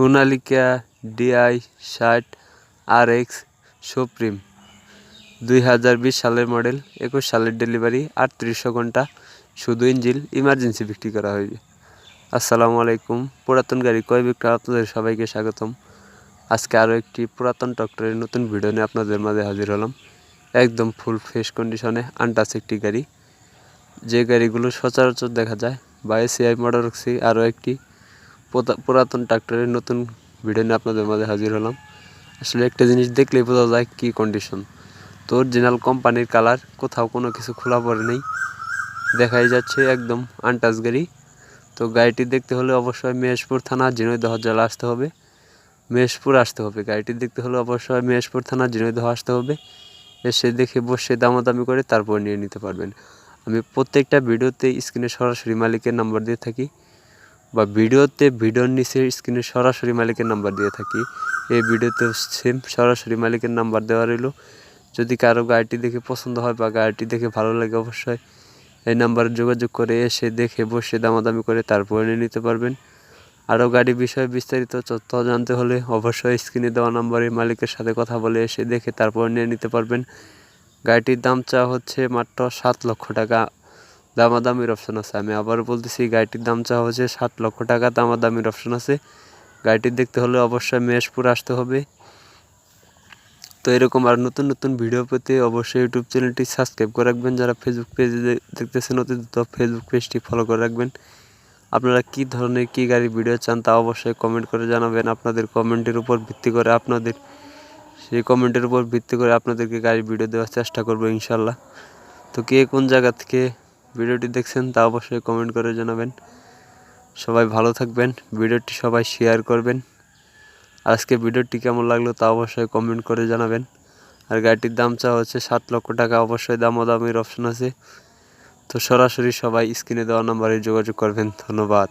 Sonalika DI 60 RX supreme 2020 সালের model, 21 সালের delivery, 3800 ঘন্টা, শুধু ইঞ্জিন ইমার্জেন্সি বিক্রি করা হয়েছে। আসসালামু আলাইকুম, পুরাতন গাড়ি ক্রয় বিক্রয় আপনাদের সবাইকে স্বাগতম। আজকে আরও একটি পুরাতন ট্রাক্টরের নতুন ভিডিও নিয়ে আপনাদের মাঝে হাজির হলাম। একদম ফুল ফ্রেশ কন্ডিশনে আনটাচ একটি গাড়ি, যে গাড়িগুলো সচরাচর দেখা যায় বা এসিআই মোটরসি আরও একটি পুরাতন ট্রাক্টরের নতুন ভিডিও নিয়ে আপনাদের মাঝে হাজির হলাম। আসলে একটা জিনিস দেখলেই বোঝা যায় কি কন্ডিশন। তো অরিজিনাল কোম্পানির কালার, কোথাও কোনো কিছু খোলা পড়ে নেই, দেখাই যাচ্ছে একদম আনটাচ গাড়ি। তো গাড়িটি দেখতে হলে অবশ্যই মেহেশপুর থানা ঝিনাইদহ জেলা আসতে হবে, মেহেশপুর আসতে হবে। গাড়িটি দেখতে হলে অবশ্যই মেহেশপুর থানা ঝিনাইদহ আসতে হবে। এসে দেখে বসে দামাদামি করে তারপর নিয়ে নিতে পারবেন। আমি প্রত্যেকটা ভিডিওতে স্ক্রিনে সরাসরি মালিকের নাম্বার দিয়ে থাকি, বা ভিডিওর নিচে স্ক্রিনে সরাসরি মালিকের নাম্বার দিয়ে থাকি। এই ভিডিওতে সেম সরাসরি মালিকের নাম্বার দেওয়া রইল। যদি কারো গাড়িটি দেখে পছন্দ হয় বা গাড়িটি দেখে ভালো লাগে, অবশ্যই এই নাম্বারে যোগাযোগ করে এসে দেখে বসে দামাদামি করে তারপরে নিয়ে নিতে পারবেন। আরও গাড়ি বিষয়ে বিস্তারিত তথ্য জানতে হলে অবশ্যই স্ক্রিনে দেওয়া নাম্বারে মালিকের সাথে কথা বলে এসে দেখে তারপর নিয়ে নিতে পারবেন। গাড়িটির দাম চাওয়া হচ্ছে মাত্র 7 লক্ষ টাকা, দামাদামির অপশন আছে। আমি আবারও বলতেছি, গাড়িটির দাম চাওয়া হচ্ছে 7 লক্ষ টাকা, দামাদামির অপশন আছে। গাড়িটি দেখতে হলে অবশ্যই মেহেশপুর আসতে হবে। তো এরকম আর নতুন নতুন ভিডিও পেতে অবশ্যই ইউটিউব চ্যানেলটি সাবস্ক্রাইব করে রাখবেন। যারা ফেসবুক পেজে দেখতেছেন অতি দ্রুত ফেসবুক পেজটি ফলো করে রাখবেন। আপনারা কী ধরনের কী গাড়ির ভিডিও চান তা অবশ্যই কমেন্ট করে জানাবেন। আপনাদের কমেন্টের উপর ভিত্তি করে আপনাদেরকে গাড়ির ভিডিও দেওয়ার চেষ্টা করবো ইনশাল্লাহ। তো কে কোন জায়গা থেকে ভিডিওটি দেখছেন তা অবশ্যই কমেন্ট করে জানাবেন। সবাই ভালো থাকবেন, ভিডিওটি সবাই শেয়ার করবেন। আজকে ভিডিওটি কেমন লাগলো তা অবশ্যই কমেন্ট করে জানাবেন। আর গাড়িটির দাম চাওয়া হচ্ছে 7 লক্ষ টাকা, অবশ্যই দামাদামির অপশন আছে। তো সরাসরি সবাই স্ক্রিনে দেওয়া নাম্বারে যোগাযোগ করবেন। ধন্যবাদ।